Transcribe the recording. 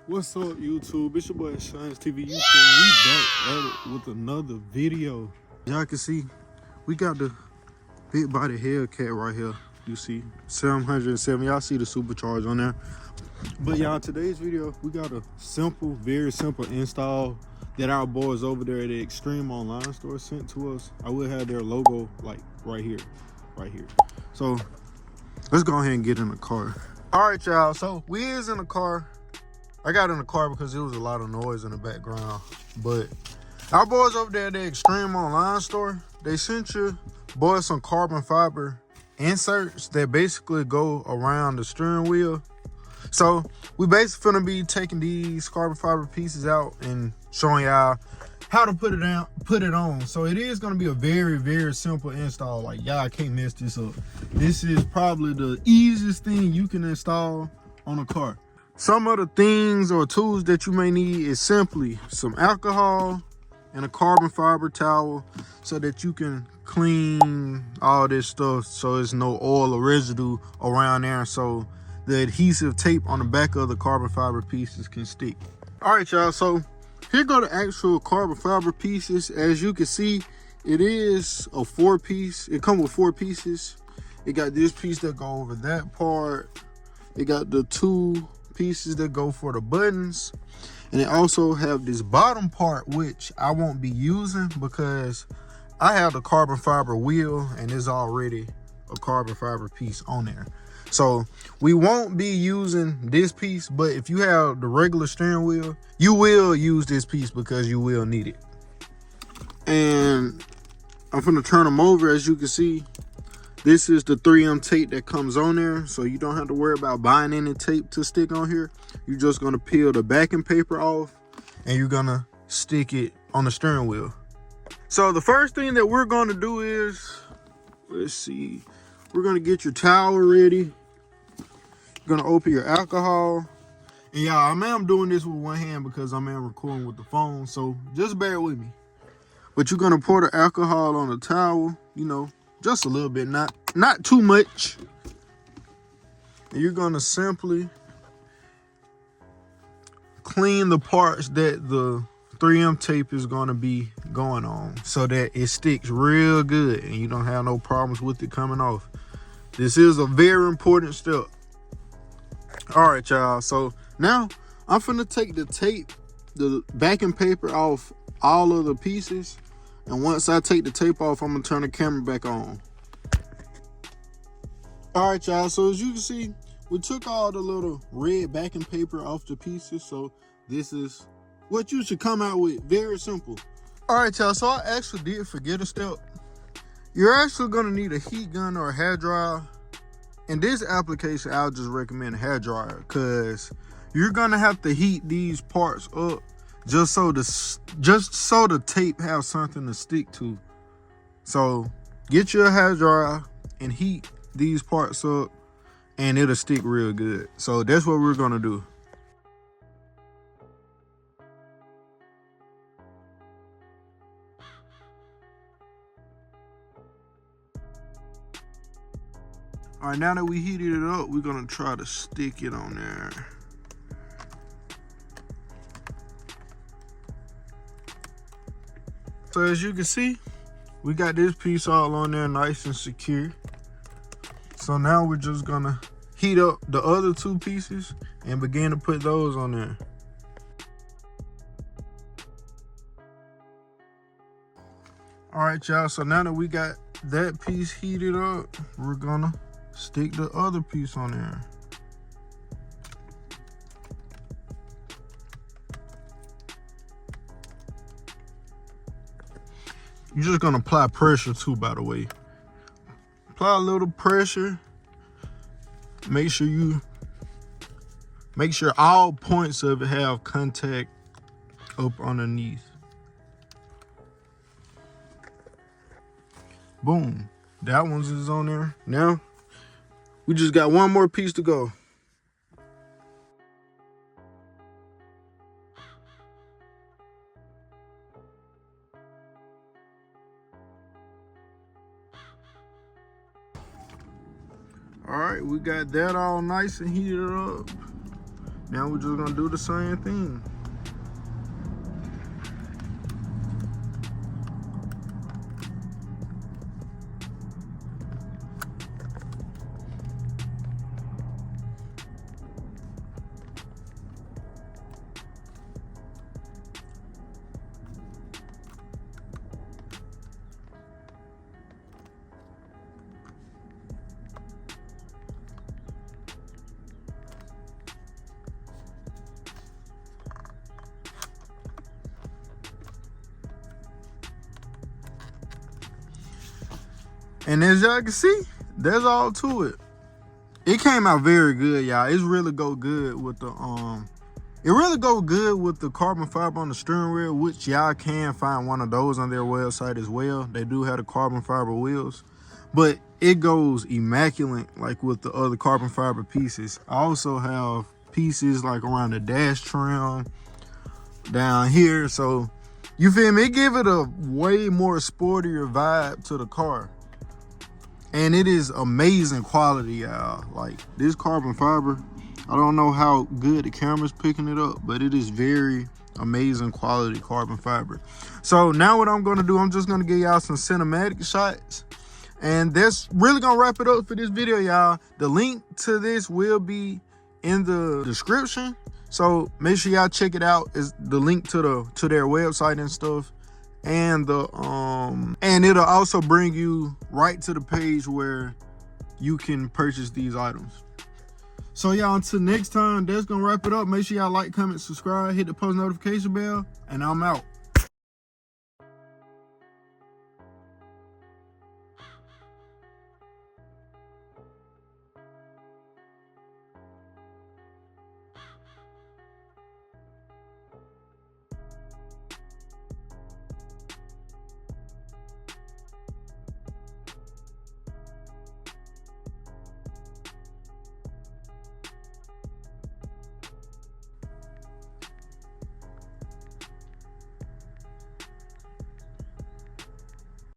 What's up, YouTube? It's your boy Shines TV. We back at it with another video. Y'all can see we got the big body Hellcat right here. You see 707. Y'all see the supercharge on there. But y'all, today's video, we got a simple, very simple install that our boys over there at the Extreme Online Store sent to us. I will have their logo like right here. So let's go ahead and get in the car. All right, y'all. So we is in the car. I got in the car because there was a lot of noise in the background. But our boys over there at the Extreme Online Store, they sent you boys some carbon fiber inserts that basically go around the steering wheel. So we basically gonna be taking these carbon fiber pieces out and showing y'all how to put it on. So it is gonna be a very, very simple install. Like, y'all can't mess this up. This is probably the easiest thing you can install on a car. Some of the things or tools that you may need is simply some alcohol and a carbon fiber towel so that you can clean all this stuff so there's no oil or residue around there, so the adhesive tape on the back of the carbon fiber pieces can stick. All right, y'all, so here go the actual carbon fiber pieces. As you can see, it is a 4-piece. It comes with 4 pieces. It got this piece that go over that part. It got the 2 pieces that go for the buttons, and it also have this bottom part, which I won't be using because I have the carbon fiber wheel and there's already a carbon fiber piece on there. So we won't be using this piece, but if you have the regular steering wheel, you will use this piece because you will need it. And I'm gonna turn them over. As you can see, this is the 3M tape that comes on there, so you don't have to worry about buying any tape to stick on here. You're just gonna peel the backing paper off and you're gonna stick it on the steering wheel. So the first thing that we're gonna do is, let's see, we're gonna get your towel ready. You're gonna open your alcohol. And y'all, I'm doing this with one hand because I'm recording with the phone, so just bear with me. But you're gonna pour the alcohol on the towel, you know, just a little bit, not too much. And you're gonna simply clean the parts that the 3M tape is gonna be going on so that it sticks real good and you don't have no problems with it coming off. This is a very important step. All right, y'all, so now I'm finna take the tape, the backing paper off all of the pieces. And once I take the tape off, I'm gonna turn the camera back on. All right, y'all, so as you can see, we took all the little red backing paper off the pieces. So this is what you should come out with. Very simple. All right, y'all, so I actually did forget a step. You're actually gonna need a heat gun or a hair dryer. In this application, I'll just recommend a hair dryer because you're gonna have to heat these parts up just so the tape has something to stick to. So get your hair dryer and heat these parts up and it'll stick real good. So that's what we're gonna do. All right, now that we heated it up, we're gonna try to stick it on there. So as you can see, we got this piece all on there nice and secure. So now we're just gonna heat up the other 2 pieces and begin to put those on there. All right, y'all, so now that we got that piece heated up, we're gonna stick the other piece on there. You're just gonna apply pressure too, by the way. Apply a little pressure. Make sure all points of it have contact up underneath. Boom, that one's is on there. Now, we just got one more piece to go. All right, we got that all nice and heated up. Now we're just gonna do the same thing. And as y'all can see, that's all to it. It came out very good, y'all. It's really go good with the it really go good with the carbon fiber on the steering wheel, which y'all can find one of those on their website as well. They do have the carbon fiber wheels, but it goes immaculate like with the other carbon fiber pieces. I also have pieces like around the dash trim down here, so you feel me? It give it a way more sportier vibe to the car. And it is amazing quality, y'all. Like this carbon fiber, I don't know how good the camera's picking it up, but it is very amazing quality carbon fiber. So now what I'm gonna do, I'm just gonna give y'all some cinematic shots. And that's really gonna wrap it up for this video, y'all. The link to this will be in the description. So make sure y'all check it out. It's the link to their website and stuff. And and it'll also bring you right to the page where you can purchase these items. So y'all, until next time, that's gonna wrap it up. Make sure y'all like, comment, subscribe, hit the post notification bell, and I'm out.